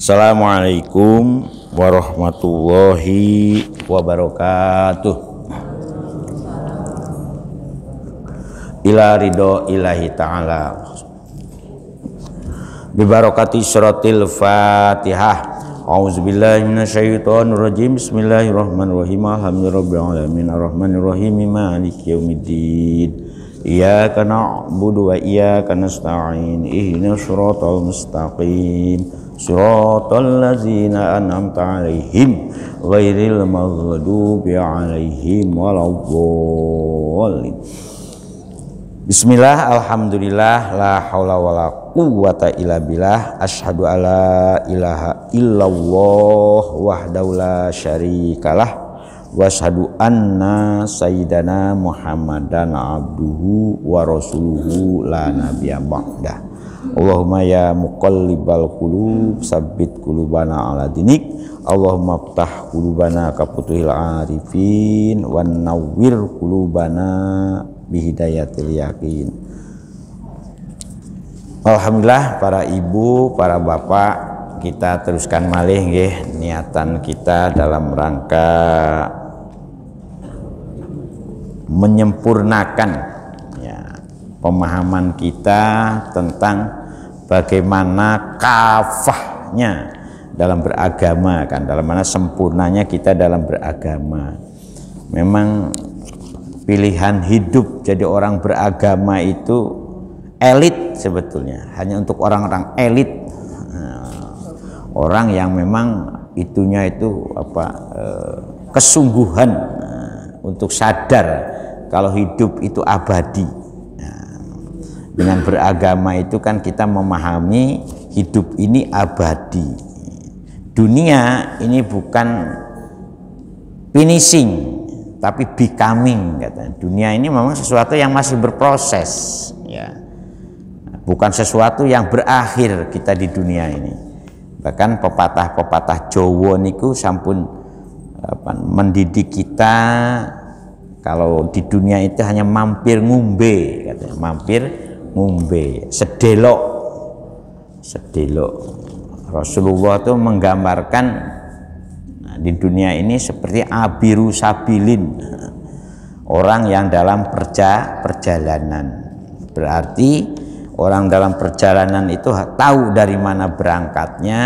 Assalamualaikum warahmatullahi wabarakatuh. Ila ridho ilahi ta'ala bibarakati suratil fatihah. A'udzubillahi minasyaitonirrajim. Bismillahirrahmanirrahim. Alhamdulillahirabbil alamin arrahmanirrahim maliki yaumiddin. Iyyaka na'budu wa iyyaka nasta'in. Ihdinas siratal mustaqim. Siratal ladzina an'amta 'alaihim ghairil maghdubi 'alaihim waladdallin. Bismillah, alhamdulillah, la haula wala quwwata illa billah. Asyhadu alla ilaha illallah wahdahu la syarikalah wa asyhadu anna sayyidana Muhammadan abduhu wa rasuluhu la nabiyya ba'dah. Allahumma ya muqallibal qulub sabbit qulubana ala dinik. Allahumma ftah qulubana ka futuhil arifin wan nawwir qulubana bihidayatil yakin. Alhamdulillah, para ibu, para bapak, kita teruskan malih nggih niatan kita dalam rangka menyempurnakan pemahaman kita tentang bagaimana kafahnya dalam beragama, kan, dalam mana sempurnanya kita dalam beragama. Memang pilihan hidup jadi orang beragama itu elit sebetulnya, hanya untuk orang-orang elit, orang yang memang itunya itu kesungguhan untuk sadar kalau hidup itu abadi. Dengan beragama itu kan kita memahami hidup ini abadi. Dunia ini bukan finishing, tapi becoming, katanya. Dunia ini memang sesuatu yang masih berproses, ya. Bukan sesuatu yang berakhir kita di dunia ini. Bahkan pepatah-pepatah Jawa niku sampun mendidik kita kalau di dunia itu hanya mampir ngombe, katanya. Mampir ngombe, sedelok. Rasulullah itu menggambarkan di dunia ini seperti abiru sabilin, orang yang dalam perjalanan. Berarti orang dalam perjalanan itu tahu dari mana berangkatnya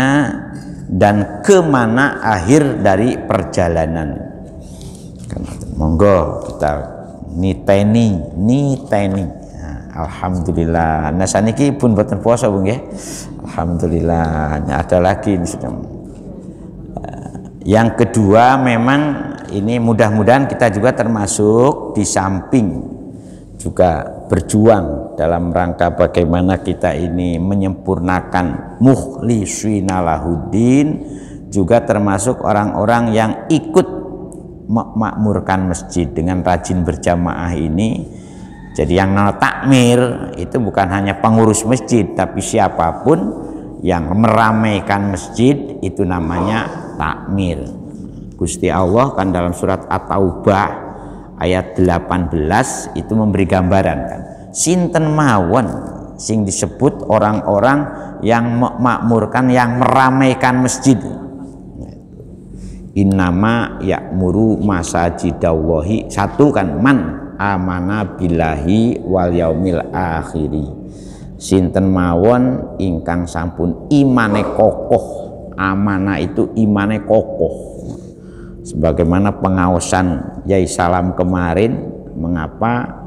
dan kemana akhir dari perjalanan. Monggo kita niteni. Alhamdulillah. Nah saniki pun boten puasa Bu nggih. Alhamdulillah. Ada lagi ini sudah. Yang kedua, memang ini mudah-mudahan kita juga termasuk di samping juga berjuang dalam rangka bagaimana kita ini menyempurnakan mukhlisina lahuddin, juga termasuk orang-orang yang ikut memakmurkan masjid dengan rajin berjamaah ini. Jadi yang takmir itu bukan hanya pengurus masjid, tapi siapapun yang meramaikan masjid itu namanya takmir. Gusti Allah kan dalam surat At-Taubah ayat 18 itu memberi gambaran, kan, sinten mawon sing disebut orang-orang yang memakmurkan, yang meramaikan masjid. Innama ya'muru masajidallahi, satu kan man amana billahi wal yaumil akhiri, sinten mawon ingkang sampun imane kokoh. Amanah itu imane kokoh. Sebagaimana pengaosan Yai Salam kemarin, mengapa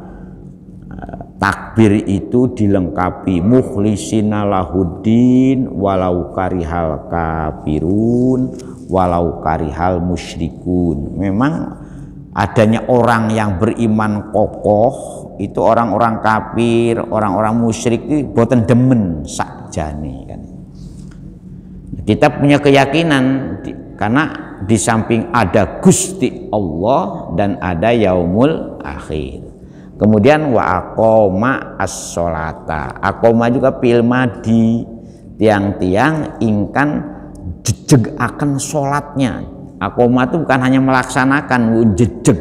takbir itu dilengkapi mukhlisina lahuddin walau karihal kafirun walau karihal musyrikun. Memang adanya orang yang beriman kokoh itu orang-orang kafir, orang-orang musyrik itu boten demen sakjane, kan. Kita punya keyakinan karena di samping ada Gusti Allah dan ada yaumul akhir. Kemudian wa aqoma as-sholata. Aqoma juga fil madi, tiang-tiang ingkan jejeg akan sholatnya. Aqoma itu bukan hanya melaksanakan, jejeg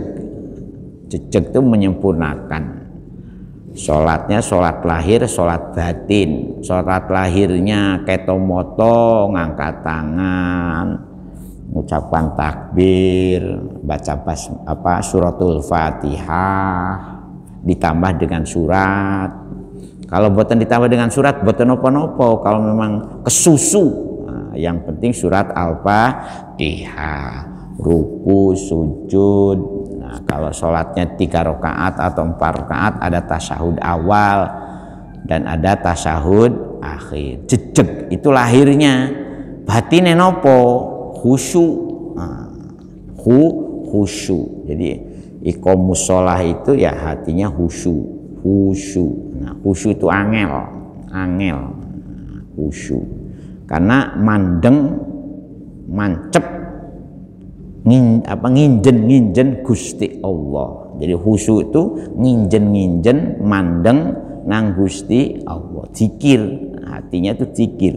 itu menyempurnakan. Sholatnya sholat lahir, sholat batin. Sholat lahirnya ketomoto, ngangkat tangan, mengucapkan takbir, baca suratul Fatihah, ditambah dengan surat. Kalau boten ditambah dengan surat, boten nopo-nopo. Kalau memang kesusu, nah, yang penting surat Al-Fatihah, ruku, sujud. Nah, kalau sholatnya 3 rakaat atau 4 rakaat, ada tasyahud awal dan ada tasyahud akhir. Jejeg itu lahirnya. Batine nopo? Khusyuk. Nah, khusyuk. Jadi iqamus shalah itu ya hatinya khusyuk. Nah, khusyuk itu angel, khusyuk. Karena mandeng, mancep, nginjen Gusti Allah. Jadi khusyuk itu nginjen mandeng nang Gusti Allah. Zikir, hatinya itu zikir.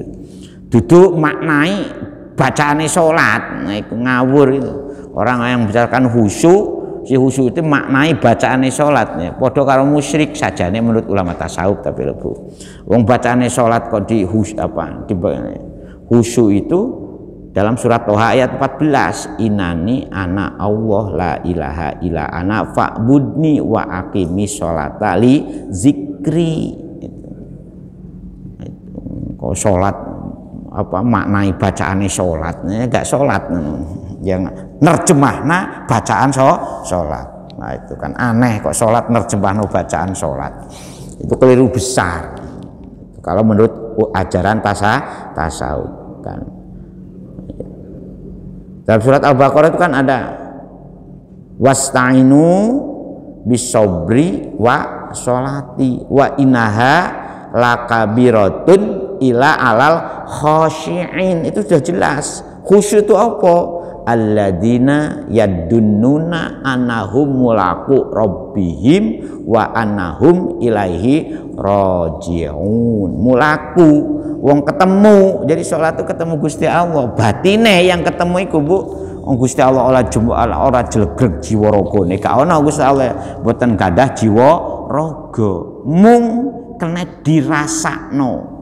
Duduk maknai bacaane salat, nah itu ngawur itu. Orang yang membicarakan khusyuk, si khusyuk itu maknai bacaane salat, ya. Padha karo musyrik sajane menurut ulama tasawuf, tapi lebu. Wong bacaane salat kok di khusyuk itu dalam surat Toha ayat 14, inani ana Allah la ilaha illa ana fa'budni wa aqimis sholata li zikri. Kok salat maknai bacaane salatnya enggak salat, yang nerjemahna bacaan sholat. Nah itu kan aneh, kok sholat nerjemahna bacaan sholat. Itu keliru besar kalau menurut ajaran tasawuf kan. Dalam surat Al-Baqarah itu kan ada wasta'inu bisobri wa sholati wa inaha lakabiratun ila alal khosyi'in. Itu sudah jelas. Khusyuk itu apa? Alladzina yadunnuna annahum mulaqu rabbihim wa annahum ilaihi raji'un. Mulaku, wong ketemu. Jadi sholat itu ketemu Gusti Allah. Batine yang ketemu iku, Bu. Gusti Allah ora jlegreg jiwa ragane. Gak ana Gusti Allah boten gadah jiwa raga. Mung kena dirasakno.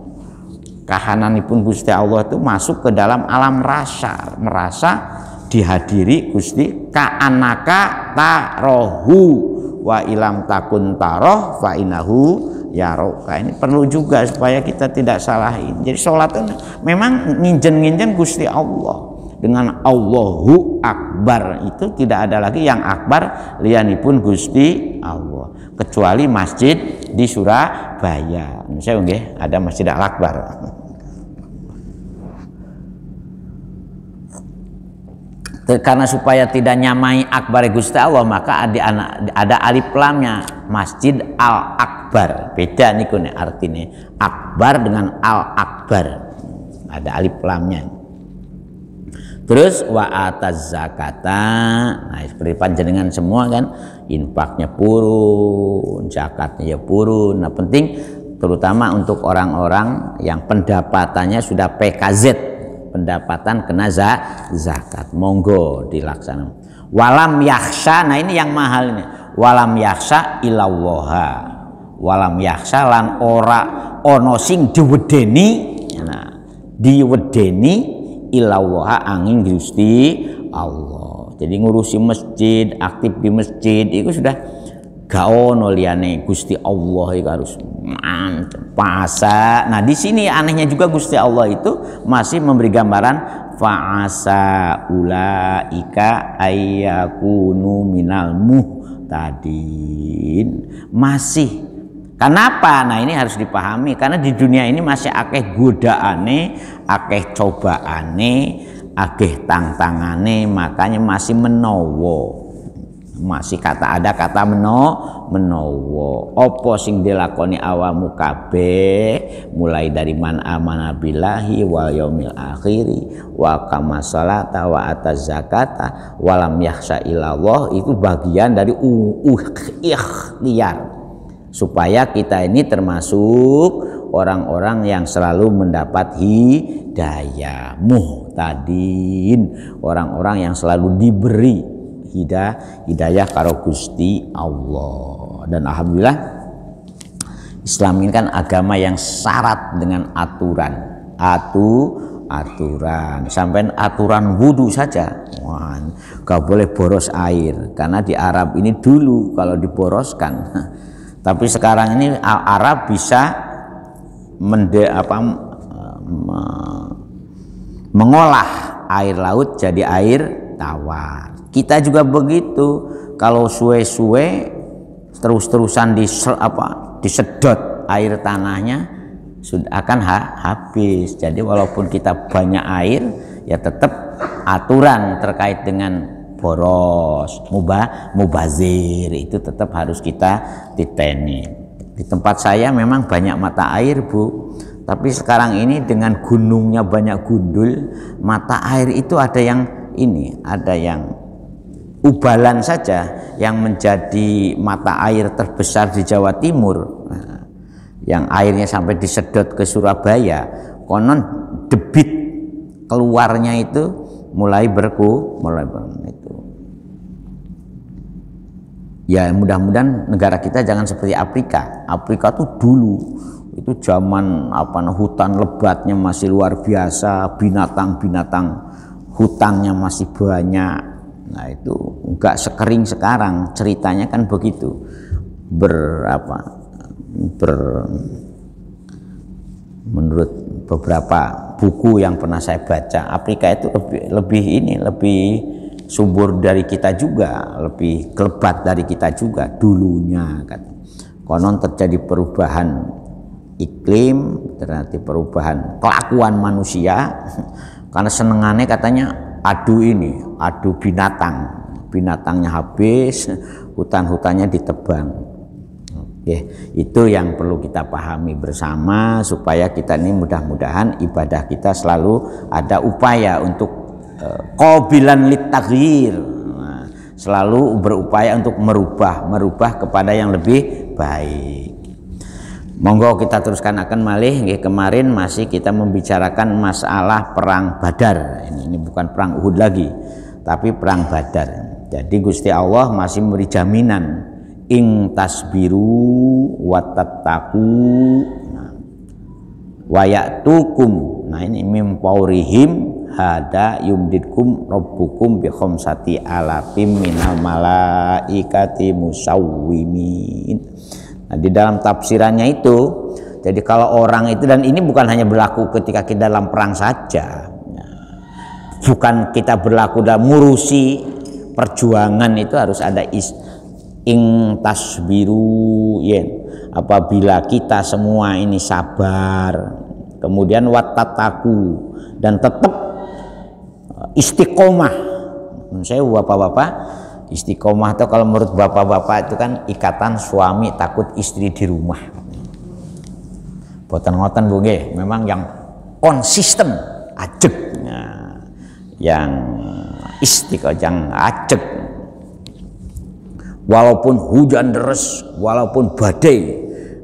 Kahananipun Gusti Allah itu masuk ke dalam alam rasa, merasa dihadiri Gusti ka'anaka tarohu wa ilam takun taroh fa inahu yaroka. Ini perlu juga supaya kita tidak salahin. Jadi sholat itu memang nginjen Gusti Allah. Dengan Allahu Akbar itu tidak ada lagi yang akbar liyanipun Gusti Allah, kecuali masjid di Surabaya. Misalnya ada Masjid Al-Akbar. Karena supaya tidak nyamai akbar Gusti Allah, maka ada alif lamnya, Masjid Al-Akbar. Beda niku artinya akbar dengan Al-Akbar, ada alif lamnya. Terus wa ataz zakata, nah seperti panjenengan semua kan, infaknya purun, zakatnya ya purun. Nah penting terutama untuk orang-orang yang pendapatannya sudah PKZ, pendapatan kena zakat, monggo dilaksanakan. Walam yakhsha, nah ini yang mahal ini. Walam yakhsha ilallaha, walam yakhsha lan ora ono sing diwedeni, nah diwedeni ilallaha angin Gusti Allah. Jadi ngurusi masjid, aktif di masjid itu sudah gak ono liyane Gusti Allah, itu harus puasa. Nah di sini anehnya juga Gusti Allah itu masih memberi gambaran fa'asa ulaika ayyakunu minal muhtadin. Masih. Kenapa? Nah ini harus dipahami, karena di dunia ini masih akeh godaane, akeh cobaane, akeh tantangane, makanya masih menowo. Masih ada kata menowo. Apa sing dilakoni awamu kabeh, mulai dari man amana billahi wal yaumil akhiri wa qama sholata wa ataz zakata wa lam yakhsha illallah, itu bagian dari ikhtiar supaya kita ini termasuk orang-orang yang selalu mendapat hidayah, muhtadin, orang-orang yang selalu diberi hidayah karo Gusti Allah. Dan alhamdulillah Islam ini kan agama yang syarat dengan aturan, aturan, sampai aturan wudhu saja, wah, gak boleh boros air, karena di Arab ini dulu kalau diboroskan, tapi sekarang ini Arab bisa mengolah air laut jadi air tawar. Kita juga begitu, kalau suwe-suwe terus-terusan disedot air tanahnya sudah akan habis. Jadi walaupun kita banyak air, ya tetap aturan terkait dengan boros, mubazir itu tetap harus kita titeni. Di tempat saya memang banyak mata air, Bu, tapi sekarang ini dengan gunungnya banyak gundul, mata air itu ada yang Ubalan saja yang menjadi mata air terbesar di Jawa Timur, yang airnya sampai disedot ke Surabaya, konon debit keluarnya itu mulai itu. Ya mudah-mudahan negara kita jangan seperti Afrika. Afrika tuh dulu itu zaman hutan lebatnya masih luar biasa, binatang-binatang hutannya masih banyak. Nah itu enggak sekering sekarang, ceritanya kan begitu. Menurut beberapa buku yang pernah saya baca, Afrika itu lebih subur dari kita juga, lebih kelebat dari kita juga dulunya kan. Konon terjadi perubahan iklim, terjadi perubahan kelakuan manusia karena senengannya katanya adu binatangnya habis, hutan-hutannya ditebang. Oke, itu yang perlu kita pahami bersama supaya kita ini mudah-mudahan ibadah kita selalu ada upaya untuk qabilan litaghyir, selalu berupaya untuk merubah kepada yang lebih baik. Monggo kita teruskan akan malih. Kemarin masih kita membicarakan masalah perang Badar. Ini bukan perang Uhud lagi, tapi perang Badar. Jadi Gusti Allah masih memberi jaminan ing tasbiru wa tattaqu wa ya'tukum. Nah ini mim paurihim hada yumdidkum rabbukum bi khamsati alafim minal malaikati musawwimin. Nah, di dalam tafsirannya itu, jadi kalau orang itu, dan ini bukan hanya berlaku ketika kita dalam perang saja, bukan kita berlaku dalam ngurusi perjuangan, itu harus ada ing tasbiru yen, apabila kita semua ini sabar, kemudian watataku, dan tetap istiqomah. Saya bapak-bapak, istiqomah itu kalau menurut bapak-bapak itu kan ikatan suami takut istri di rumah. Boten ngoten Bu nggih, memang yang konsisten ajeg, yang istiqomah, yang ajeg. Walaupun hujan deras, walaupun badai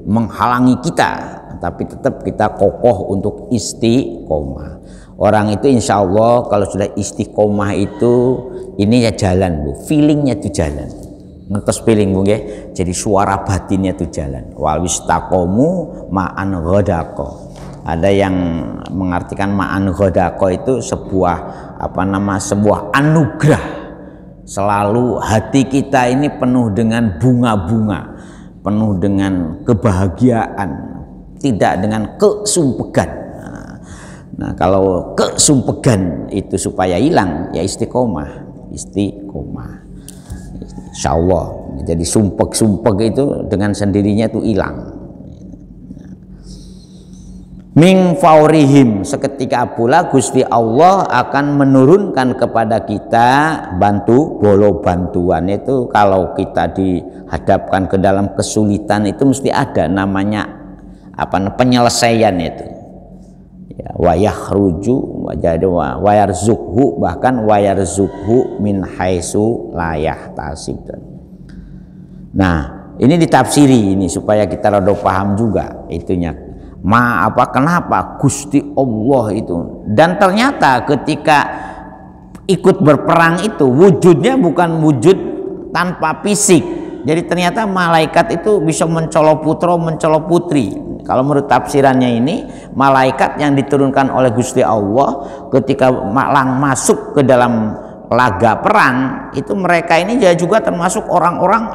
menghalangi kita, tapi tetap kita kokoh untuk istiqomah. Orang itu insya Allah kalau sudah istiqomah itu ini ya jalan Bu, feelingnya itu jalan, ngertos feeling Bu nggih. Jadi suara batinnya itu jalan. Wal wistaqomu ma'an ghadaqo. Ada yang mengartikan ma'an ghadaqo itu sebuah sebuah anugerah. Selalu hati kita ini penuh dengan bunga-bunga, penuh dengan kebahagiaan, tidak dengan kesumpegan. Nah kalau kesumpegan itu supaya hilang ya istiqomah. Insya Allah. Jadi sumpek itu dengan sendirinya itu hilang. Ming faurihim, seketika pula Gusti Allah akan menurunkan kepada kita bantuan itu. Kalau kita dihadapkan ke dalam kesulitan itu mesti ada namanya penyelesaian itu. Ya, wa yakhruju wa yarzuqhu, bahkan wa yarzuqhu min haitsu la yahtasib. Nah, ini ditafsiri ini supaya kita rada paham juga itunya. Kenapa Gusti Allah itu, dan ternyata ketika ikut berperang itu wujudnya bukan wujud tanpa fisik, Jadi ternyata malaikat itu bisa mencolok putra, mencolok putri. Kalau menurut tafsirannya ini, malaikat yang diturunkan oleh Gusti Allah ketika masuk ke dalam laga perang, itu mereka ini juga termasuk orang-orang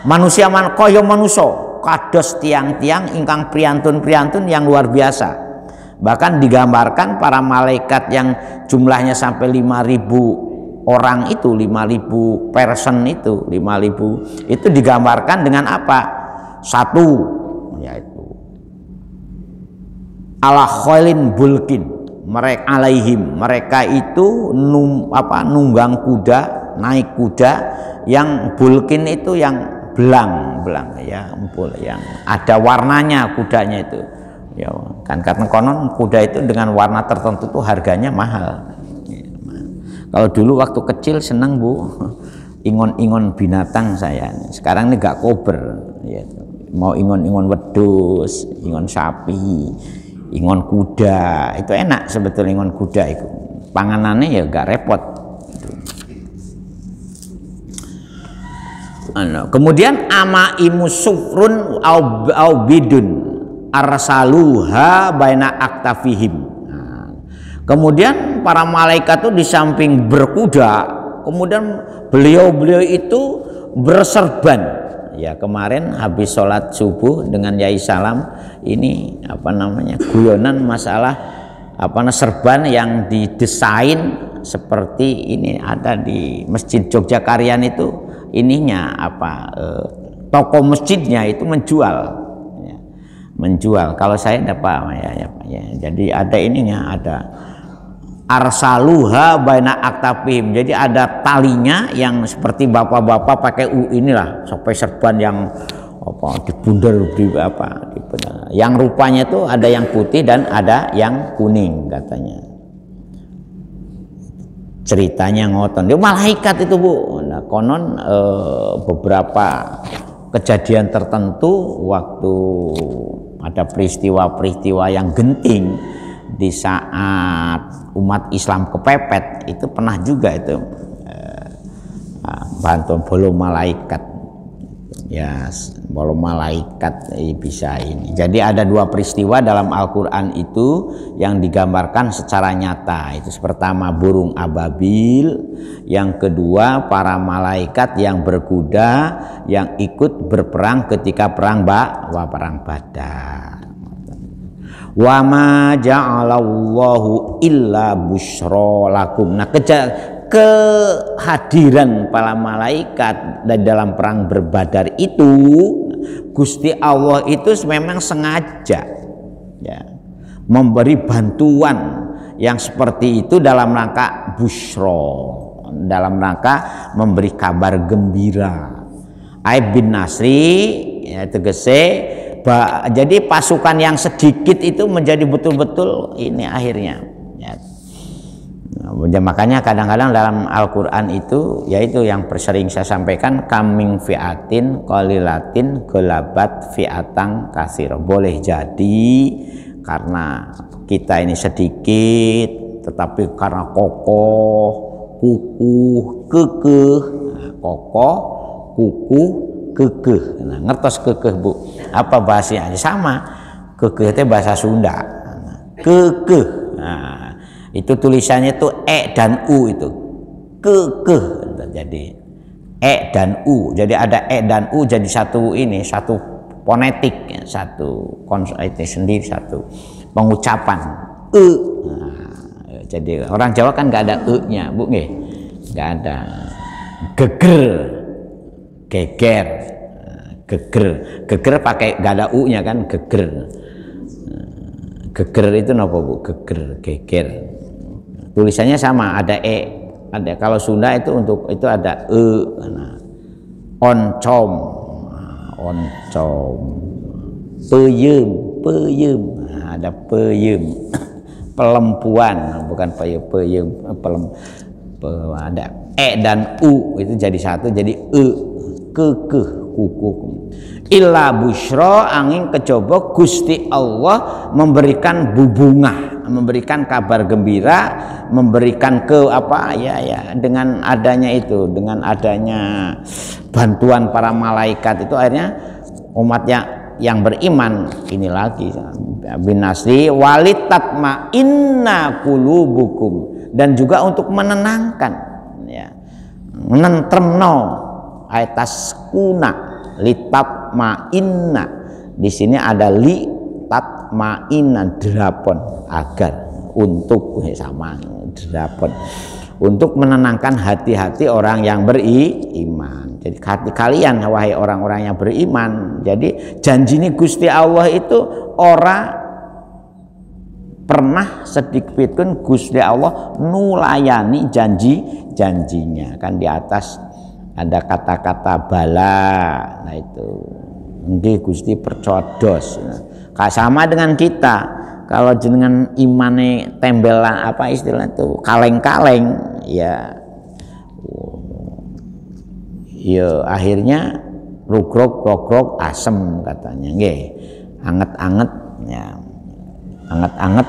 manusia koyo manusia, kados tiang-tiang ingkang priantun-priantun yang luar biasa. Bahkan digambarkan para malaikat yang jumlahnya sampai 5.000 orang itu, 5.000 person itu, 5.000 itu digambarkan dengan apa? Satu, yaitu ala khailin bulkin, mereka alaihim, mereka itu nunggang kuda, naik kuda yang bulkin itu yang belang ya, yang ada warnanya kudanya itu. Ya, kan karena konon kuda itu dengan warna tertentu tuh harganya mahal. Kalau dulu waktu kecil seneng Bu, ingon-ingon binatang saya. Sekarang ini gak kober, ya. Mau ingon-ingon wedus, ingon sapi, ingon kuda, itu enak sebetulnya ingon kuda itu. Panganannya ya gak repot. Kemudian amaimu sufrun au bidun arsaluha baina aktafihim. Kemudian para malaikat itu di samping berkuda, kemudian beliau itu berserban. Ya, kemarin habis sholat subuh dengan Yai Salam ini guyonan masalah serban yang didesain seperti ini, ada di Masjid Jogjakaryaan itu ininya toko masjidnya itu menjual. Kalau saya dapat ya. Jadi ada ininya, ada arsaluha baina aktafihim. Jadi ada talinya yang seperti bapak-bapak pakai inilah sampai serban yang dibundar yang rupanya itu ada yang putih dan ada yang kuning katanya. Ceritanya ngoten. Dia malaikat itu Bu. Nah, konon beberapa kejadian tertentu waktu ada peristiwa-peristiwa yang genting di saat umat Islam kepepet, itu pernah juga itu bantuan bolo malaikat ya, bolo malaikat bisa ini. Jadi ada dua peristiwa dalam Al-Quran itu yang digambarkan secara nyata. Itu pertama burung ababil, yang kedua para malaikat yang berkuda yang ikut berperang ketika perang Badar. Wa ma ja'alallahu illa busyra lakum. Nah, kehadiran para malaikat dalam perang Badar itu Gusti Allah itu memang sengaja ya memberi bantuan yang seperti itu dalam rangka busyra, dalam rangka memberi kabar gembira. Aib bin Nasri ya, tegese jadi pasukan yang sedikit itu menjadi betul-betul ini akhirnya ya. Makanya kadang-kadang dalam Al-Quran itu yaitu yang sering saya sampaikan, kaming fi'atin qalilatin gelabat fi'atang katsira. Boleh jadi karena kita ini sedikit tetapi karena kokoh, kukuh, kekeh. Kokoh, kukuh, kekeh. Nah, ngertos kekeh Bu? Apa bahasanya? Sama. Kekeh itu bahasa Sunda. Kekeh. Nah, itu tulisannya itu dan u itu. Kekeh. Jadi dan u. Jadi ada dan u jadi satu fonetik, satu konsonanti sendiri, satu pengucapan. Nah, jadi orang Jawa kan nggak ada e-nya, Bu nggih? Nggak ada. Geger. Geger, geger pakai gak ada u-nya kan, geger. Geger itu apa Bu? Geger, geger. Tulisannya sama, ada ada. Kalau Sunda itu itu ada Nah, oncom, oncom. Peyem, peyem. Nah, ada peyem. Pelempuan, bukan peyem, ada dan u itu jadi satu, jadi kekeh, kuku. Illa busyra angin kejaba Gusti Allah memberikan bubungah, memberikan kabar gembira, memberikan dengan adanya itu, dengan adanya bantuan para malaikat itu akhirnya umatnya yang beriman ini lagi binasri walitatma inna qulubukum, dan juga untuk menenangkan ya, menentremno aitas kuna litatma inna, di sini ada li tatma inna drapon, agar untuk sama drapon untuk menenangkan hati-hati orang yang beriman. Jadi hati kalian wahai orang-orang yang beriman. Jadi janji ini Gusti Allah itu ora pernah sedikit pun Gusti Allah nulayani janjinya. Kan di atas ada kata-kata bala. Nah itu nggih Gusti percodos. Nah, sama dengan kita. Kalau jenengan imane tembelan apa istilah itu kaleng-kaleng ya akhirnya rugrog asem katanya nggih. Anget-anget ya. Anget-anget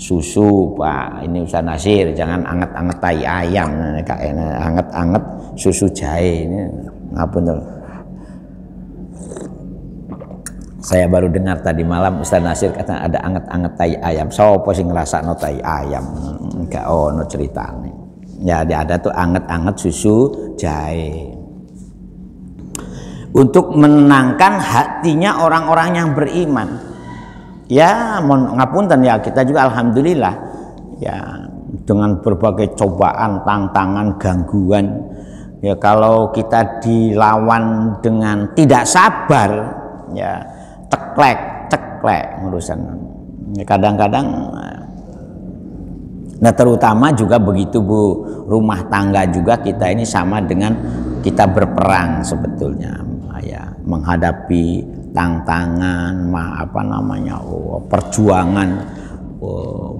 susu Pak, ini Ustaz Nasir, jangan anget-anget tai ayam, anget-anget susu jahe ini ngapunten. Saya baru dengar tadi malam Ustaz Nasir kata ada anget-anget tai ayam. Sopo sing ngrasakno tai ayam? Enggak ono ceritane. Ya ada tuh anget-anget susu jahe. Untuk menenangkan hatinya orang-orang yang beriman. Ya, ngapunten ya, kita juga alhamdulillah ya dengan berbagai cobaan, tantangan, gangguan. Ya kalau kita dilawan dengan tidak sabar ya ceklek urusan. Kadang-kadang nah terutama juga begitu Bu, rumah tangga juga kita ini sama dengan kita berperang sebetulnya ya, menghadapi tantangan perjuangan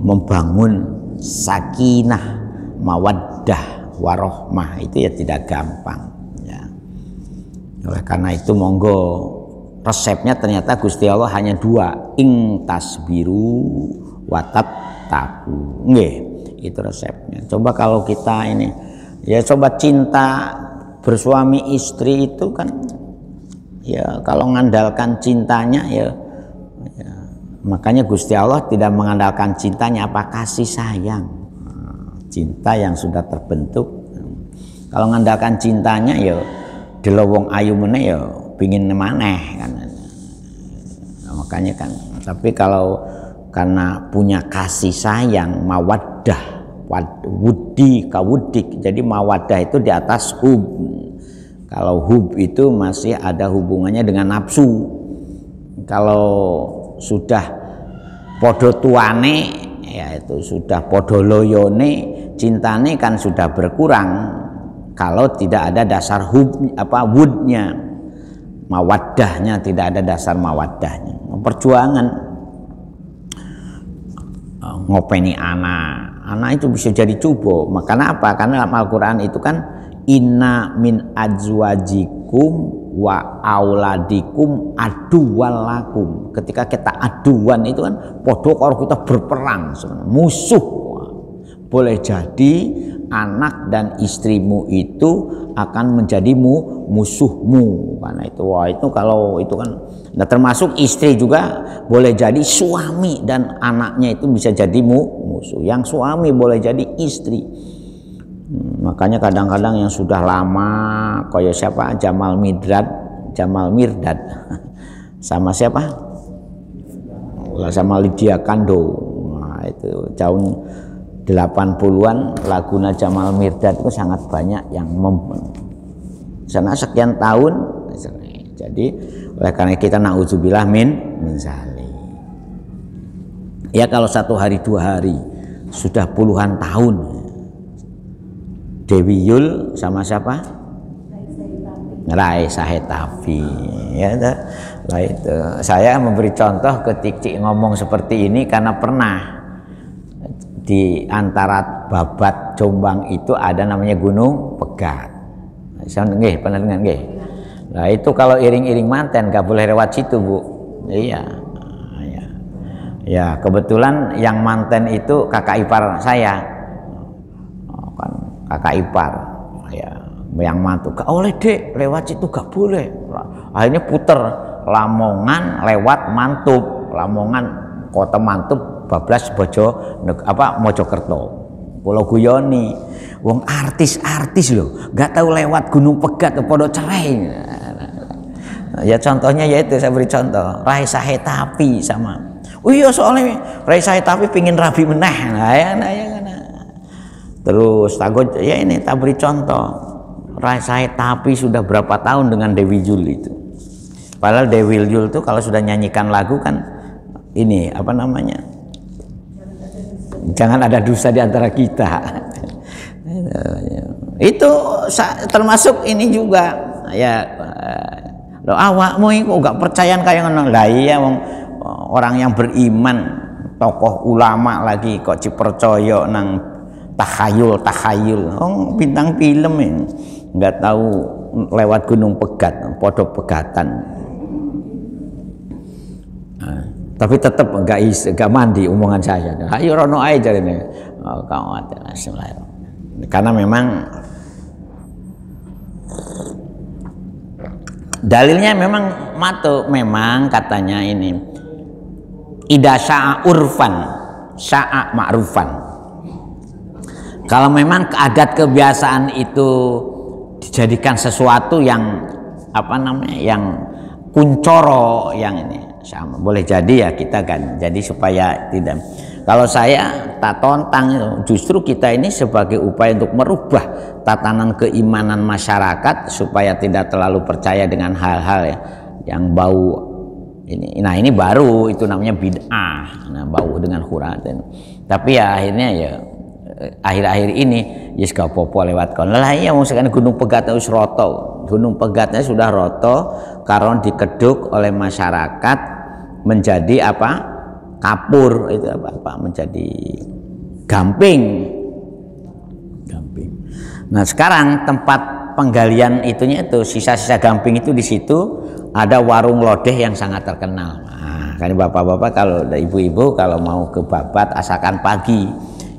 membangun sakinah mawaddah warohmah itu ya tidak gampang ya. Oleh karena itu monggo resepnya ternyata Gusti Allah hanya dua, ing tasbiru watat taku. Nggih, itu resepnya. Coba kalau kita ini ya coba cinta bersuami istri itu kan ya kalau mengandalkan cintanya ya makanya Gusti Allah tidak mengandalkan cintanya apa kasih sayang. Cinta yang sudah terbentuk. Kalau mengandalkan cintanya ya delowong ayu meneh ya pingin maneh kan. Nah, makanya kan tapi kalau karena punya kasih sayang mawaddah wudi kawudik, jadi mawaddah itu di atas hub. Kalau hub itu masih ada hubungannya dengan nafsu. Kalau sudah podo tuane ya itu sudah podo loyone, cintane kan sudah berkurang kalau tidak ada dasar wudnya, mawaddahnya, tidak ada dasar mawaddahnya. Perjuangan ngopeni anak itu bisa jadi cubo. Makanya apa? Karena dalam Al-Quran itu kan inna min azwajikum wa auladikum aduwalakum. Ketika kita aduan itu kan podo kalau kita berperang sebenarnya musuh. Boleh jadi anak dan istrimu itu akan menjadi musuhmu. Karena itu kalau itu kan nah termasuk istri juga boleh jadi suami dan anaknya itu bisa jadi musuh. Yang suami boleh jadi istri. Makanya kadang-kadang yang sudah lama kayak siapa Jamal Mirdad sama siapa sama Lydia Kando. Nah, itu tahun 80-an laguna Jamal Mirdad itu sangat banyak yang sana sekian tahun. Jadi oleh karena kita na'udzubillah min zalik. Ya kalau 1 hari 2 hari sudah puluhan tahun. Dewi Yul sama siapa? Raisa Hetafi. Ya, itu. Saya memberi contoh ketika ngomong seperti ini karena pernah di antara Babat Jombang itu ada namanya Gunung Pegat. Nggih, pernah dengar nggih? Nah itu kalau iring-iring manten gak boleh lewat situ Bu. Iya. Ya kebetulan yang manten itu kakak ipar saya. Kan kakak ipar. Ya, yang mantu gak boleh Dek lewat situ, gak boleh. Akhirnya puter Lamongan lewat Mantub, Lamongan kota Mantub bablas Mojokerto. Pulau Guyoni, wong artis-artis loh, gak tahu lewat Gunung Pegat podo cerai. Ya contohnya yaitu saya beri contoh Raisa Hetapi sama. Oh iya soalnya Raisa Hetapi pingin rabi meneh. Terus takut ya ini tak beri contoh Raisa Hetapi sudah berapa tahun dengan Dewi Jul itu. Padahal Dewi Jul itu kalau sudah nyanyikan lagu kan ini apa namanya? Jangan ada dusta di antara kita. Itu termasuk ini juga ya. Loh awakmu iku gak percayaan kayak ngono. Lah iya wong orang yang beriman, tokoh ulama lagi kok dipercaya nang takhayul. Bintang film ini nggak tahu lewat Gunung Pegat, podo pegatan. Nah, tapi tetap nggak mandi omongan saya. Ayo rono aja ini. Oh, kamu karena memang dalilnya memang memang katanya ini ida sya'a urfan sya'a ma'rufan. Kalau memang adat kebiasaan itu dijadikan sesuatu yang apa namanya yang kuncoro yang ini sama boleh jadi ya kita kan jadi supaya tidak. Kalau saya tak tontang justru kita ini sebagai upaya untuk merubah tatanan keimanan masyarakat supaya tidak terlalu percaya dengan hal-hal yang bau ini. Nah ini baru itu namanya bid'ah. Nah bau dengan khurafaat. Tapi ya akhirnya ya akhir-akhir ini ya gak popo lewat kon. Lah iya mau sekarang Gunung Pegat wis roto. Gunung Pegatnya sudah roto karena dikeduk oleh masyarakat menjadi apa? Kapur itu apa menjadi gamping. Nah sekarang tempat penggalian itunya itu sisa-sisa gamping itu di situ ada warung lodeh yang sangat terkenal. Nah, kan bapak-bapak kalau ibu-ibu kalau mau ke Babat asalkan pagi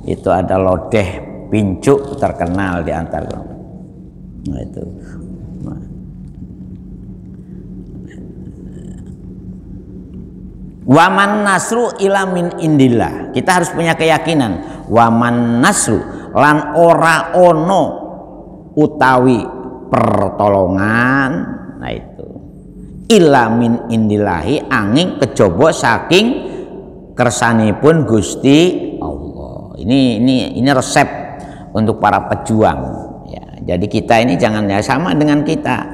itu ada lodeh pincuk terkenal di antara. Nah itu. Waman nasru ila min indillah. Kita harus punya keyakinan waman nasru lan ora ono utawi pertolongan. Nah itu ila min indillahi angin kejaba saking kersanipun Gusti Allah. Ini resep untuk para pejuang ya. Jadi kita ini jangan ya sama dengan kita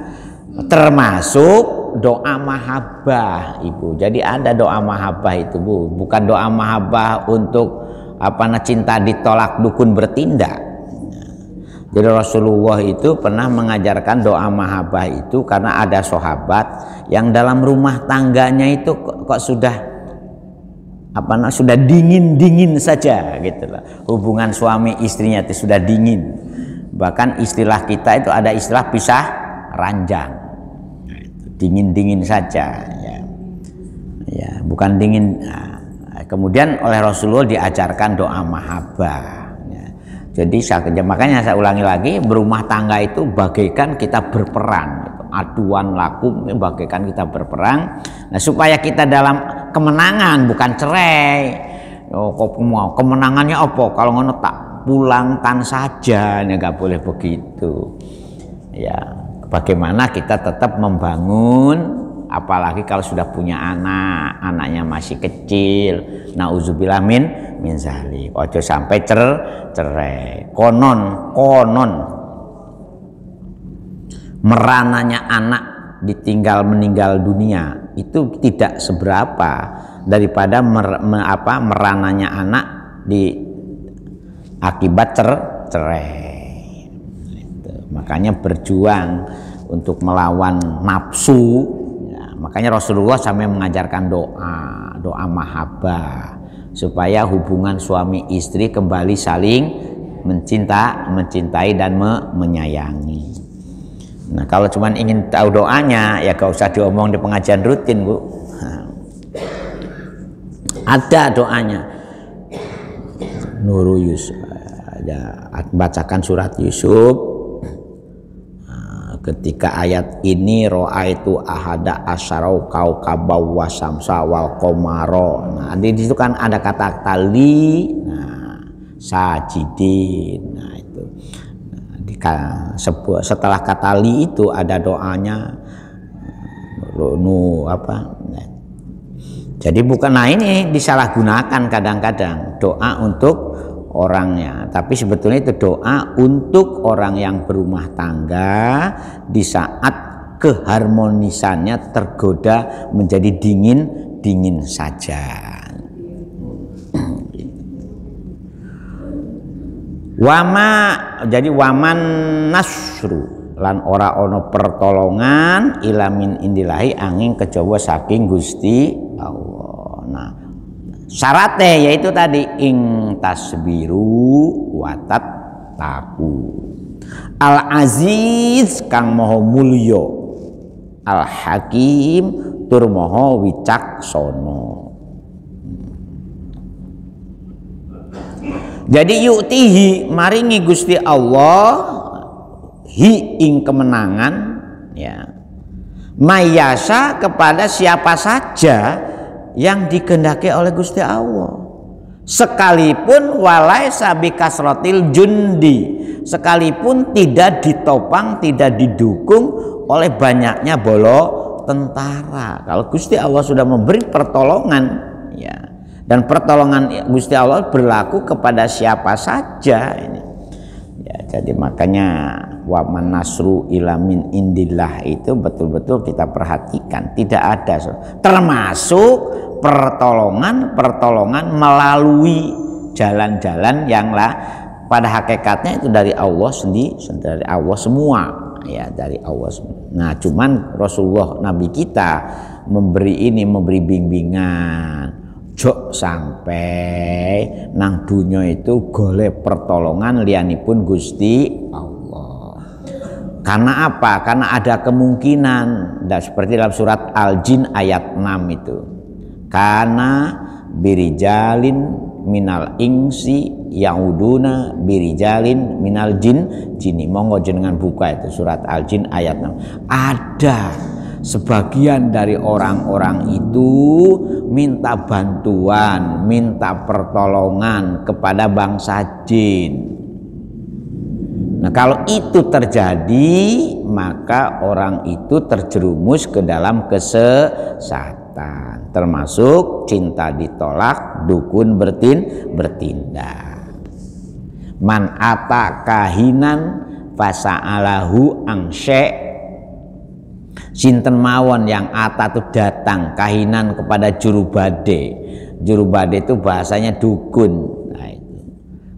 termasuk doa mahabbah Ibu. Jadi ada doa mahabbah itu Bu, bukan doa mahabbah untuk cinta ditolak dukun bertindak. Jadi Rasulullah itu pernah mengajarkan doa mahabbah itu karena ada sahabat yang dalam rumah tangganya itu kok sudah sudah dingin saja gitu loh. Hubungan suami istrinya itu sudah dingin. Bahkan istilah kita itu ada istilah pisah ranjang. Dingin saja ya bukan dingin. Nah, kemudian oleh Rasulullah diajarkan doa mahabbah ya. Jadi makanya saya ulangi lagi berumah tangga itu bagaikan kita berperang gitu. Aduan lakum bagaikan kita berperang. Nah supaya kita dalam kemenangan bukan cerai. Kemenangannya apa kalau ngono tak pulangkan saja ya nggak boleh begitu ya. Bagaimana kita tetap membangun apalagi kalau sudah punya anaknya masih kecil. Nauzubillah min zalik. Ojo sampai cerai. Konon merananya anak ditinggal meninggal dunia itu tidak seberapa daripada merananya anak di akibat cerai. Makanya berjuang untuk melawan nafsu ya, makanya Rasulullah sampai mengajarkan doa mahabbah supaya hubungan suami istri kembali saling mencintai dan menyayangi. Nah, kalau cuma ingin tahu doanya ya gak usah diomong di pengajian rutin, Bu. Ada doanya. Nurul Yusuf, ada bacakan surat Yusuf. Ketika ayat ini ro'aitu ahada asyarau kaukabaw wasamsa wal qamara. Nah, di situ kan ada kata tali, nah, sajidin. Nah, itu. Setelah kata li itu ada doanya jadi bukan, nah ini disalahgunakan kadang-kadang doa untuk orangnya, tapi sebetulnya itu doa untuk orang yang berumah tangga di saat keharmonisannya tergoda menjadi dingin saja. Jadi waman nasru lan ora ono pertolongan ilamin indilahi angin kejawa saking Gusti Allah. Nah, syaratnya yaitu tadi ing tasbiru watat taku. Al aziz kang maha mulya, al hakim tur maha wicaksana. Jadi yu'tihi maringi Gusti Allah hi ing kemenangan ya mayasa kepada siapa saja yang dikehendaki oleh Gusti Allah, sekalipun walai sabi kasrotil jundi, sekalipun tidak ditopang, tidak didukung oleh banyaknya bolo tentara. Kalau Gusti Allah sudah memberi pertolongan ya, dan pertolongan Gusti Allah berlaku kepada siapa saja ini. Ya, jadi makanya wa man nasru ilamin indillah itu betul-betul kita perhatikan, tidak ada termasuk pertolongan melalui jalan-jalan yang pada hakikatnya itu dari Allah sendiri, dari Allah semua ya, dari Allah semua. Nah, cuman Rasulullah Nabi kita memberi bimbingan. Jok sampai nang dunya itu golek pertolongan liyanipun Gusti Allah. Karena apa? Karena ada kemungkinan, dan seperti dalam surat Al-Jin ayat 6 itu. Karena birijalin minal ingsi yauduna birijalin minal jini. Monggo jenengan buka itu surat Al-Jin ayat 6. Ada sebagian dari orang-orang itu minta bantuan, minta pertolongan kepada bangsa jin. Nah, kalau itu terjadi, maka orang itu terjerumus ke dalam kesesatan, termasuk cinta ditolak, dukun bertindak. Man ata kahinan fasa'alahu angsyek. Sinten mawon yang ata itu datang kahinan kepada jurubade. Jurubade itu bahasanya dukun. Nah, itu.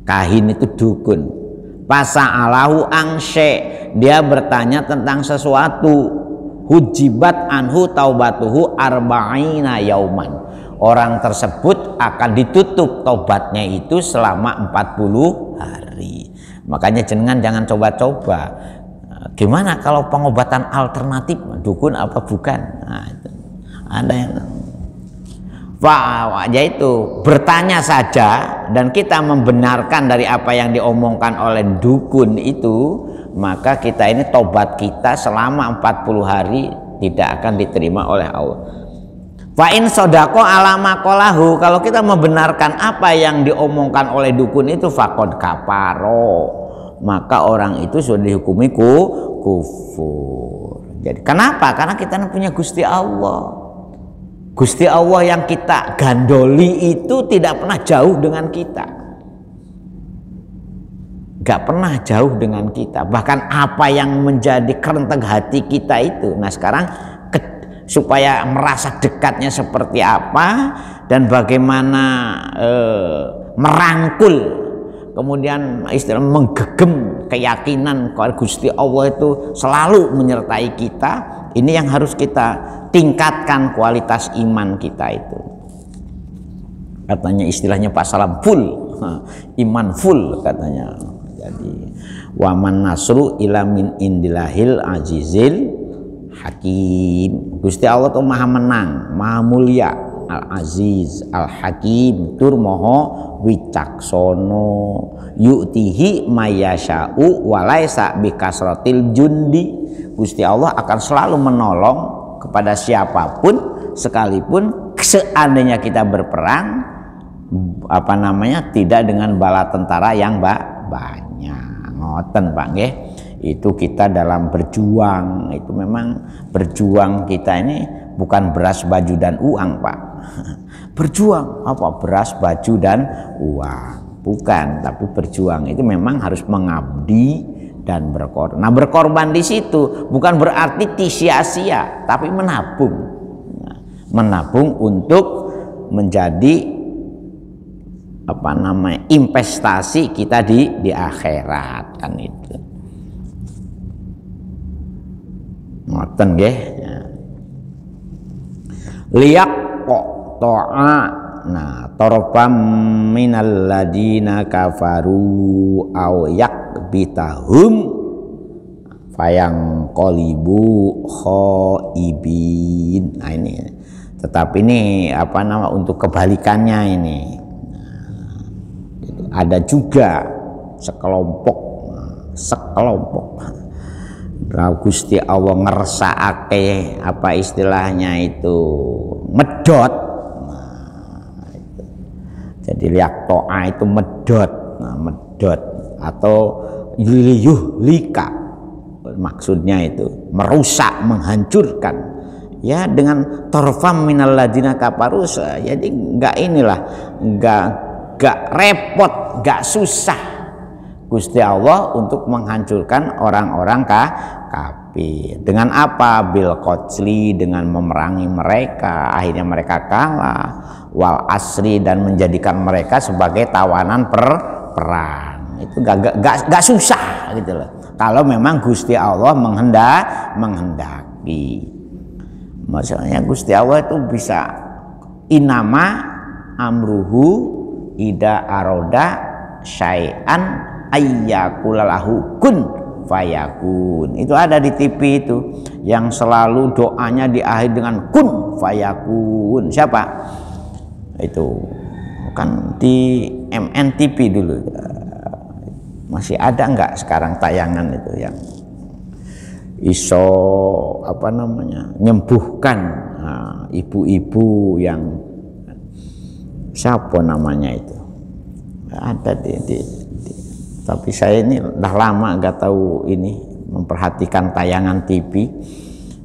Kahin itu dukun. Pasa'alahu angsye, dia bertanya tentang sesuatu. Hujibat anhu taubatuhu arba'ina yauman. Orang tersebut akan ditutup taubatnya itu selama 40 hari. Makanya jangan coba-coba. Gimana kalau pengobatan alternatif, dukun apa bukan? Nah, itu. Ada yang yaitu bertanya saja dan kita membenarkan dari apa yang diomongkan oleh dukun itu, maka kita ini tobat kita selama 40 hari tidak akan diterima oleh Allah. Fa in sodako alama kolahu, kalau kita membenarkan apa yang diomongkan oleh dukun itu faqad kafaro, maka orang itu sudah dihukumi kufur. Jadi kenapa? Karena kita punya Gusti Allah. Gusti Allah yang kita gandoli itu tidak pernah jauh dengan kita. Gak pernah jauh dengan kita. Bahkan apa yang menjadi kerenteng hati kita itu. Nah, sekarang supaya merasa dekatnya seperti apa dan bagaimana merangkul, kemudian istilah menggegem keyakinan kalau Gusti Allah itu selalu menyertai kita. Ini yang harus kita tingkatkan kualitas iman kita itu. Katanya istilahnya Pak Salam full, iman full katanya. Jadi Wa man nasru ila min indilahil azizil hakim. Gusti Allah tuh maha menang, maha mulia, al aziz, al hakim, tur moho wicaksono, yu'tihi mayyasha'u walaisa bikasratil jundi. Gusti Allah akan selalu menolong kepada siapapun sekalipun seandainya kita berperang tidak dengan bala tentara yang banyak. Ngoten Pak nggih. Itu kita dalam berjuang, itu memang berjuang kita ini bukan beras, baju dan uang Pak. Berjuang apa? Beras, baju dan uang. Bukan, tapi berjuang itu memang harus mengabdi dan berkorban. Nah, berkorban di situ bukan berarti sia-sia, tapi menabung. Nah, menabung untuk menjadi investasi kita di akhirat kan itu. Ngoten nggih. Liyak kok to'a. Nah, torfam minal ladina kafaru au yakbitahum fayang qolibu khaibin. Nah ini, tetapi ini untuk kebalikannya ini. Nah, ada juga sekelompok Gusti Allah ngersakake istilahnya itu medot. Nah, itu. Jadi liak to'a itu medot. Nah, medot atau lika maksudnya itu merusak, menghancurkan. Ya, dengan torfam minal ladina kafaru, jadi enggak repot, enggak susah Gusti Allah untuk menghancurkan orang-orang kafir. Dengan apa? Bil qatli, dengan memerangi mereka, akhirnya mereka kalah. Wal asri, dan menjadikan mereka sebagai tawanan perang. Itu gak susah gitu loh. Kalau memang Gusti Allah menghendaki. Maksudnya Gusti Allah itu bisa inama amruhu ida aroda syai'an ayyakulalahu kun fayakun. Itu ada di TV itu yang selalu doanya diakhiri dengan kun fayakun. Siapa? Itu kan di MNTV dulu. Masih ada enggak sekarang tayangan itu yang iso nyembuhkan ibu-ibu yang siapa namanya itu? Ada tapi saya ini udah lama nggak tahu ini memperhatikan tayangan TV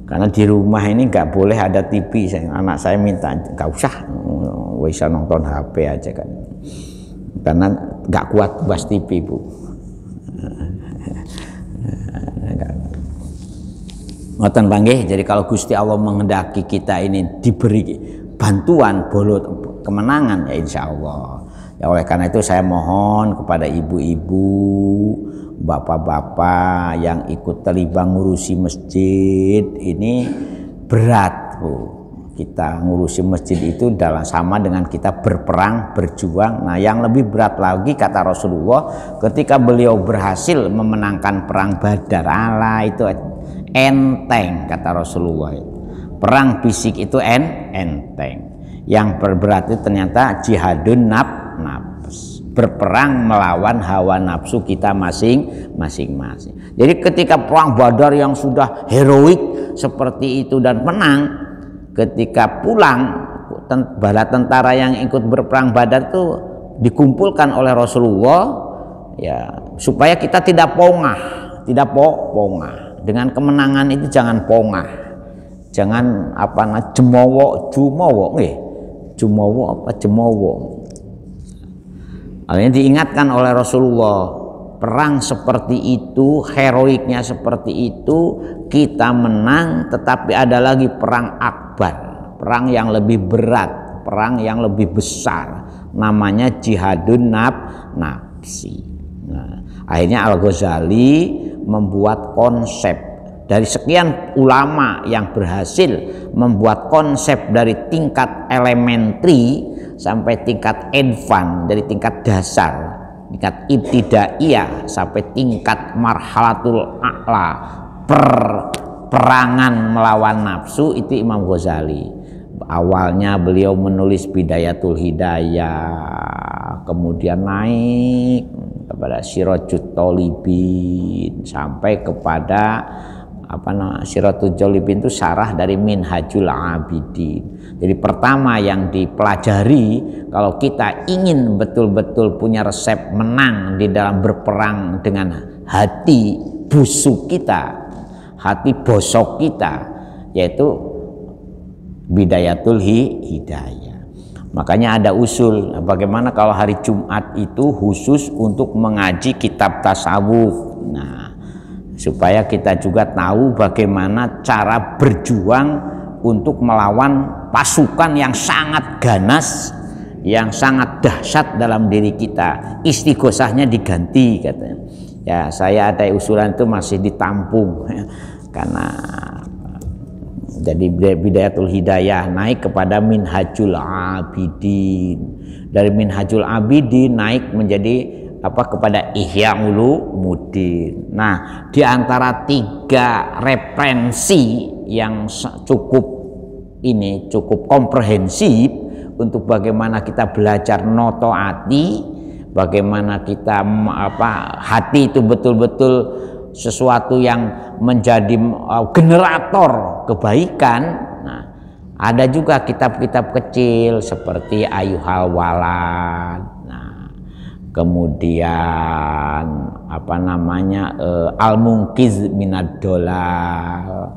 karena di rumah ini nggak boleh ada TV. Anak saya minta nggak usah, bisa nonton HP aja kan, karena nggak kuat bahas TV Bu. Ngoten panggih. Jadi kalau Gusti Allah menghendaki kita ini diberi bantuan bolut kemenangan, ya insya Allah. Ya, oleh karena itu saya mohon kepada ibu-ibu, bapak-bapak yang ikut terlibat ngurusi masjid, ini berat Bu. Kita ngurusi masjid itu sama dengan kita berperang, berjuang. Nah, yang lebih berat lagi kata Rasulullah ketika beliau berhasil memenangkan perang Badar. Allah itu enteng kata Rasulullah. Perang fisik itu enteng. Yang berberat itu ternyata jihadun nafs, berperang melawan hawa nafsu kita masing-masing. Jadi ketika perang Badar yang sudah heroik seperti itu dan menang, ketika pulang bala tentara yang ikut berperang Badar itu dikumpulkan oleh Rasulullah, ya supaya kita tidak pongah. Dengan kemenangan itu jangan pongah, jangan jemowo. Akhirnya diingatkan oleh Rasulullah, perang seperti itu, heroiknya seperti itu, kita menang, tetapi ada lagi perang akbar, perang yang lebih berat, perang yang lebih besar, namanya jihadun nafsi. Nah, akhirnya Al-Ghazali membuat konsep dari sekian ulama yang berhasil membuat konsep dari tingkat elementary sampai tingkat advance, dari tingkat dasar tingkat ibtidaiyah sampai tingkat marhalatul a'la, perangan melawan nafsu, itu Imam Ghazali. Awalnya beliau menulis Bidayatul Hidayah, kemudian naik kepada Sirajut Thalibin sampai kepada Siratul Thalibin itu syarah dari Minhajul Abidin. Jadi pertama yang dipelajari kalau kita ingin betul-betul punya resep menang di dalam berperang dengan hati busuk kita, hati bosok kita, yaitu Bidayatul Hidayah. Makanya ada usul bagaimana kalau hari Jumat itu khusus untuk mengaji kitab tasawuf. Nah, supaya kita juga tahu bagaimana cara berjuang untuk melawan pasukan yang sangat ganas, yang sangat dahsyat dalam diri kita. Istighosahnya diganti katanya. Ya, saya ada usulan itu masih ditampung karena jadi Bidayatul Hidayah naik kepada Minhajul Abidin, dari Minhajul Abidin naik menjadi kepada Ihya Ulumuddin. Nah, di antara 3 referensi yang cukup komprehensif untuk bagaimana kita belajar noto hati, bagaimana kita hati itu betul-betul sesuatu yang menjadi generator kebaikan. Nah, ada juga kitab-kitab kecil seperti Ayyuhal Walad, kemudian Al-Munqiz Minad Dolal,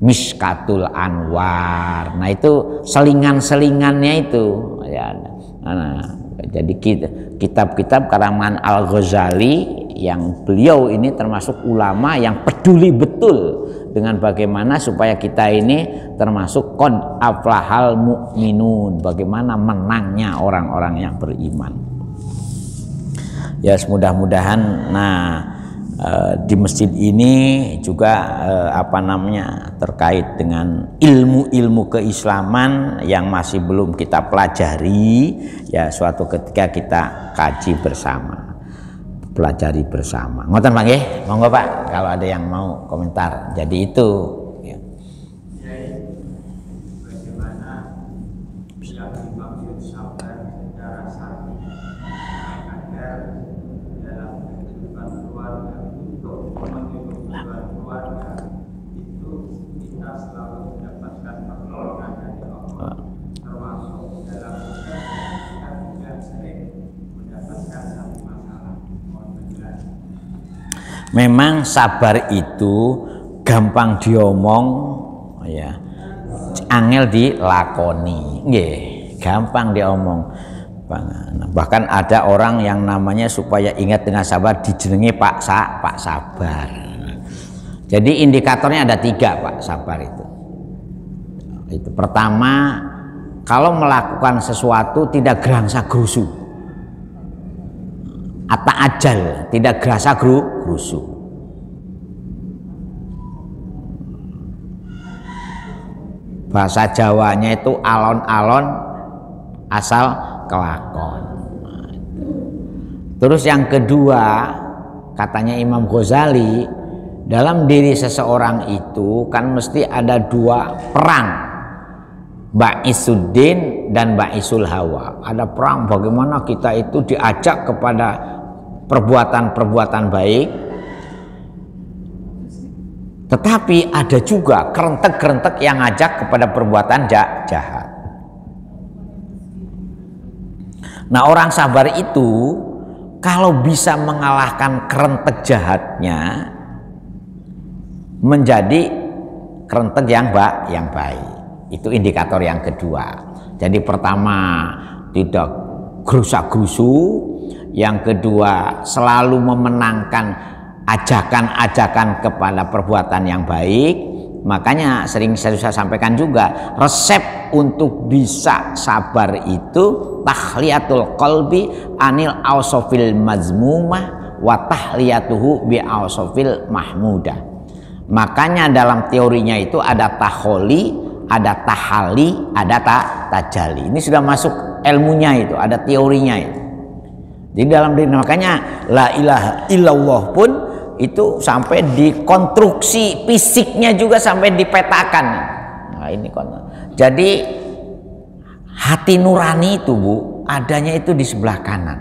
Miskatul Anwar. Nah, itu selingan-selingannya itu ya. Jadi kitab-kitab karangan Al-Ghazali yang beliau ini termasuk ulama yang peduli betul dengan bagaimana supaya kita ini termasuk qad aflahal mu'minun, bagaimana menangnya orang-orang yang beriman. Ya, mudah-mudahan di masjid ini juga terkait dengan ilmu-ilmu keislaman yang masih belum kita pelajari, ya suatu ketika kita kaji bersama, pelajari bersama. Ngoten Pak nggih, monggo Pak kalau ada yang mau komentar. Jadi itu ya. Bagaimana yang dimaksud sabar secara syar'i agar dalam kehidupan keluarga, untuk menghidupkan keluarga itu kita selalu mendapatkan pertolongan dari Allah, termasuk dalam kita juga sering mendapatkan satu masalah. Memang sabar itu gampang diomong ya, angel dilakoni. Nggih, gampang diomong. Bahkan ada orang yang namanya supaya ingat dengan sabar dijenengi Pak Sabar. Jadi indikatornya ada 3 Pak Sabar itu. Itu pertama, kalau melakukan sesuatu tidak gerangsa gerusu, ata ajal, tidak gerasa gerusu. Bahasa Jawanya itu alon-alon asal kelakon. Terus yang kedua, katanya Imam Ghazali, dalam diri seseorang itu kan mesti ada 2 perang, Ba'isuddin dan Ba'isul Hawa. Ada perang bagaimana kita itu diajak kepada perbuatan-perbuatan baik, tetapi ada juga kerentek-kerentek yang ngajak kepada perbuatan jahat. Nah, orang sabar itu kalau bisa mengalahkan kerentek jahatnya menjadi kerentek yang baik. Itu indikator yang kedua. Jadi pertama, tidak gerusa-gerusu. Yang kedua, selalu memenangkan ajakan-ajakan kepada perbuatan yang baik. Makanya sering saya sampaikan juga, resep untuk bisa sabar itu tahliyatul qalbi anil ausofil mazmumah wa tahliyatuhu bi ausofil mahmudah. Makanya dalam teorinya itu ada taholi, ada tahali, ada tajali. Ini sudah masuk ilmunya itu, ada teorinya itu. Jadi dalam diri, makanya la ilaha illallah pun itu sampai dikonstruksi fisiknya juga sampai dipetakan. Nah, ini jadi hati nurani itu Bu, adanya itu di sebelah kanan.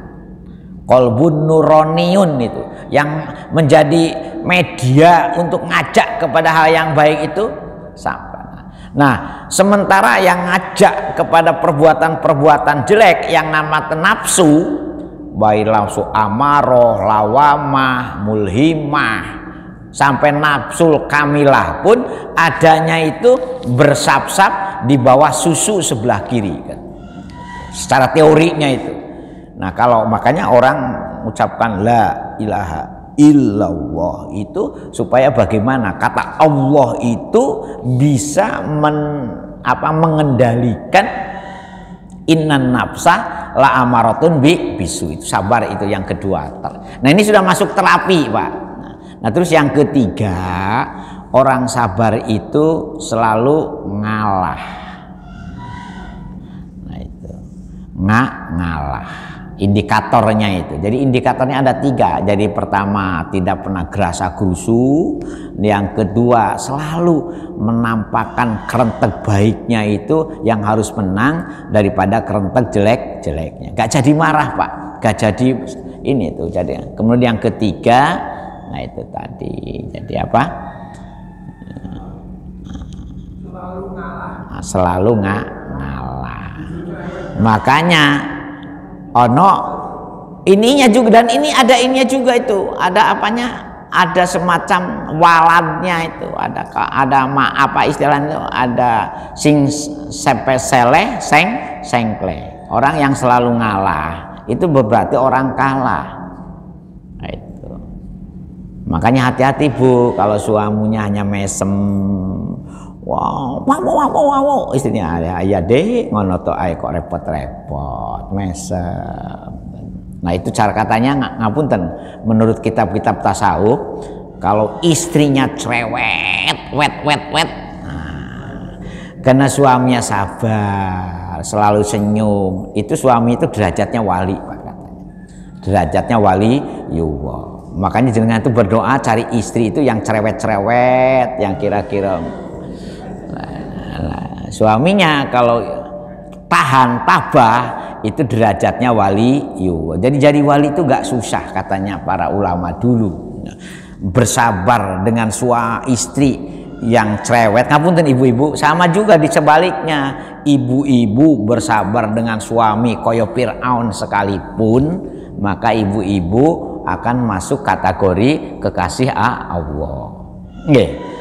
Qalbun nuroniyun itu yang menjadi media untuk ngajak kepada hal yang baik itu sampai. Nah, sementara yang ngajak kepada perbuatan-perbuatan jelek yang nama nafsu, baik nafsu amaroh, lawamah, mulhimah, sampai nafsul kamilah pun adanya itu bersap-sap di bawah susu sebelah kiri kan. Secara teorinya itu. Nah, kalau makanya orang mengucapkan la ilaha illallah itu supaya bagaimana kata Allah itu bisa mengendalikan innan nafsa la amaratun bisu, itu sabar, itu yang kedua. Nah, ini sudah masuk terapi Pak. Nah, terus yang ketiga, orang sabar itu selalu ngalah. Nah, itu ngalah indikatornya itu. Jadi indikatornya ada 3. Jadi pertama, tidak pernah gerasa gerusu. Yang kedua, selalu menampakkan kerentek baiknya itu yang harus menang daripada kerentek jeleknya. Gak jadi marah Pak, gak jadi ini tuh. Jadi kemudian yang ketiga, nah itu tadi. Jadi apa? Selalu ngalah. Makanya ono ininya juga, dan ini ada ininya juga itu, ada apanya, ada semacam waladnya itu, ada apa istilahnya itu, ada sing sepesele sengkle. Orang yang selalu ngalah itu berarti orang kalah. Nah, itu makanya hati-hati Bu kalau suaminya hanya mesem, wow istrinya ya deh ngono to ae kok repot-repot mesem. Nah, itu cara katanya ngapunten menurut kitab-kitab tasawuf, kalau istrinya cerewet wet karena suaminya sabar selalu senyum, itu suami itu derajatnya wali Pak, katanya derajatnya wali yuwa. Makanya jenengan itu berdoa cari istri itu yang cerewet-cerewet, yang kira-kira suaminya kalau tahan tabah itu derajatnya wali yuwa. Jadi wali itu gak susah katanya para ulama dulu. Bersabar dengan istri yang cerewet. Ngapunten ibu-ibu, sama juga di sebaliknya. Ibu-ibu bersabar dengan suami koyo Fir'aun sekalipun, maka ibu-ibu akan masuk kategori kekasih Allah. Nggih.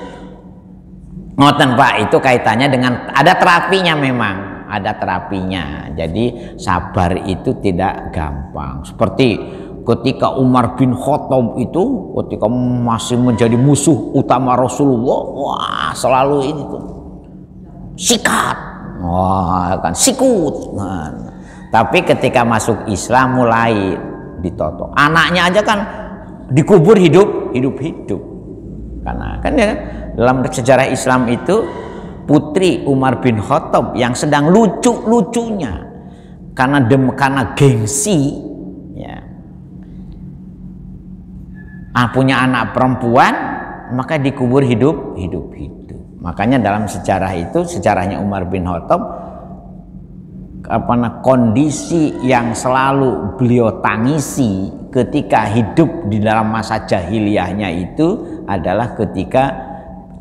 Ngoten Pak, itu kaitannya dengan ada terapinya, memang ada terapinya. Jadi sabar itu tidak gampang. Seperti ketika Umar bin Khattab itu ketika masih menjadi musuh utama Rasulullah, wah selalu ini tuh sikat, wah kan sikut. Nah, tapi ketika masuk Islam mulai ditoto. Anaknya aja kan dikubur hidup. Karena kan ya, dalam sejarah Islam itu putri Umar bin Khattab yang sedang lucu-lucunya karena gengsi ya, punya anak perempuan, maka dikubur hidup. Makanya dalam sejarah itu, sejarahnya Umar bin Khattab, kondisi yang selalu beliau tangisi ketika hidup di dalam masa jahiliyahnya itu adalah ketika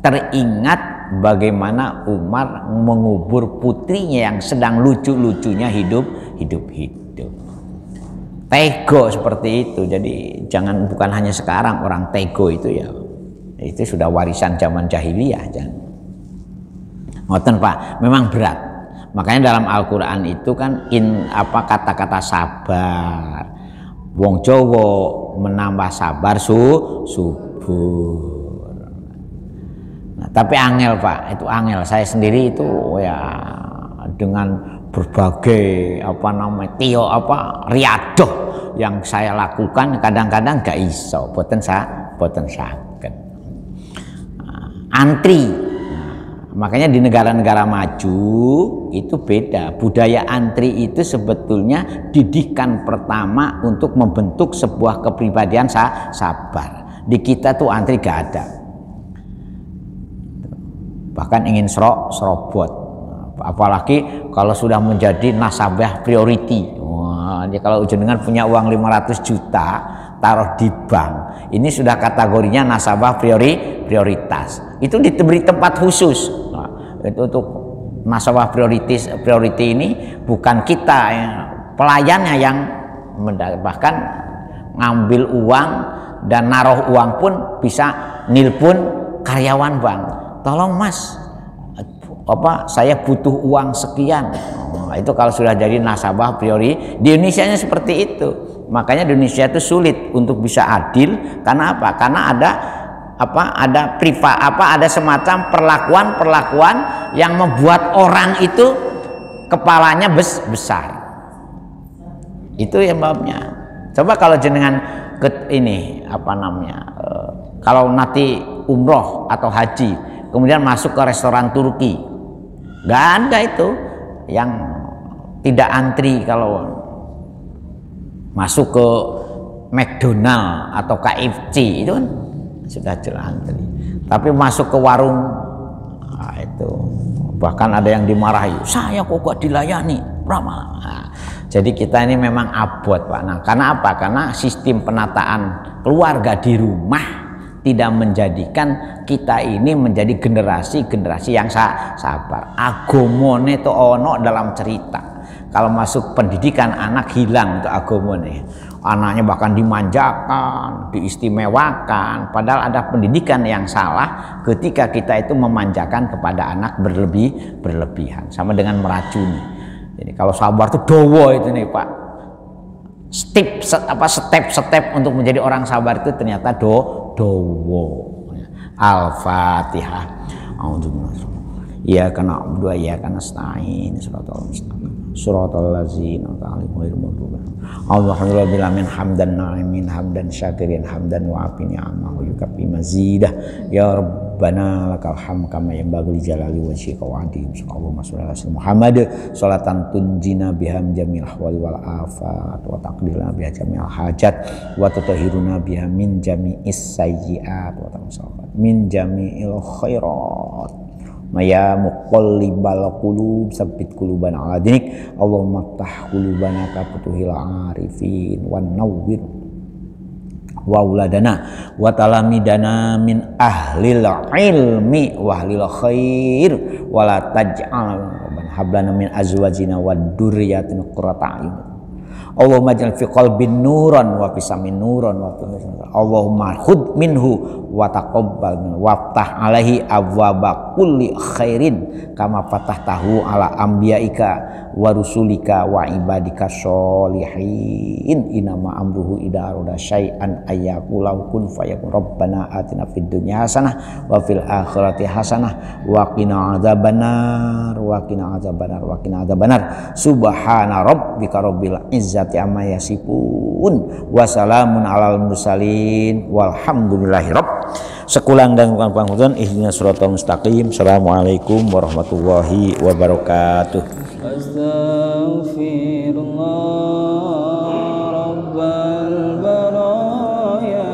teringat bagaimana Umar mengubur putrinya yang sedang lucu-lucunya hidup. Tego seperti itu. Jadi bukan hanya sekarang orang tego itu ya, itu sudah warisan zaman jahiliyah. Ngoten Pak, memang berat. Makanya dalam Al-Quran itu kan kata-kata sabar. Wong Jawa menambah sabar subur. Nah, tapi angel Pak, itu angel. Saya sendiri itu ya dengan berbagai riadoh yang saya lakukan kadang-kadang gak iso, boten saged. Antri. Makanya di negara-negara maju itu beda. Budaya antri itu sebetulnya didikan pertama untuk membentuk sebuah kepribadian sabar. Di kita tuh antri gak ada. Bahkan ingin serobot. Apalagi kalau sudah menjadi nasabah priority. Wah, kalau jenengan punya uang 500 juta taruh di bank, ini sudah kategorinya nasabah prioritas. Itu diberi tempat khusus. Nah, itu untuk nasabah priority ini bukan kita pelayannya yang bahkan ngambil uang dan naruh uang pun bisa nilpun karyawan bank. Tolong mas, saya butuh uang sekian. Nah, itu kalau sudah jadi nasabah priori di Indonesia-nya seperti itu. Makanya di Indonesia itu sulit untuk bisa adil. Karena apa? Karena ada semacam perlakuan yang membuat orang itu kepalanya besar. Itu yang babnya. Coba kalau jenengan kalau nanti umroh atau haji kemudian masuk ke restoran Turki, nggak ada itu yang tidak antri. Kalau masuk ke McDonald atau KFC itu kan sudah jelas antri. Tapi masuk ke warung, itu bahkan ada yang dimarahi, saya kok gak dilayani, ramah. Nah, jadi kita ini memang abot Pak. Nah, karena apa? Karena sistem penataan keluarga di rumah tidak menjadikan kita ini menjadi generasi yang sabar. Agomone itu ono dalam cerita. Kalau masuk pendidikan anak hilang itu agomone. Anaknya bahkan dimanjakan, diistimewakan. Padahal ada pendidikan yang salah ketika kita itu memanjakan kepada anak berlebihan, sama dengan meracuni. Jadi kalau sabar itu dowo itu nih Pak. Step untuk menjadi orang sabar itu ternyata dowo. Al-Fatihah. Iyyaka na'budu wa iyyaka nasta'in. Shiratal ladzina an'amta 'alaihim. Alhamdulillah min hamdan na'imin hamdan syakirin hamdan wa'afini amma yukafi mazidah. Ya Rabbana lakal hamd kama yanbaghi li jalali wajhika wa 'azimi Allahumma shalli ala Muhammad sholatan tunjina biham jamil ahwali wal afat wa taqdilna biha jamil hajat wa tutahhiruna biha min jami'is sayyi'at wa tamsafat min jami'il khairat. Maya muqallibal qulub sabbit qulubana ala dinik. Allahumma ftah qulubana ka futuhil arifin wan nawwir wa auladana wa talamidana min ahlil ilmi wa ahlil khair wa la taj'al rabbana hablana min azwajina wad dzurriyyatina qurrata a'yun. Allahumma ja'al fi qalbi nuran wa fi samin nuran wa Allahumma khudh minhu wa taqabbal waftah alaihi abwaba kulli khairin kama fatahtahu ala anbiya'ika wa rusulika wa ibadika sholihin inama amruhu idza arada syai'an ayyaqulu kun fayakun. Rabbana atina fid dunya hasanah wa fil akhirati hasanah wa qina adzabannar wa qina adzabannar wa qina adzabannar. Subhana rabbika rabbil izzati amma yasifun wa salamun alal mursalin walhamdulillahi rabb. Sekulang dan kurang ihdinas siratal mustaqim. Assalamualaikum warahmatullahi wabarakatuh. Astaghfirullah rabbal baraya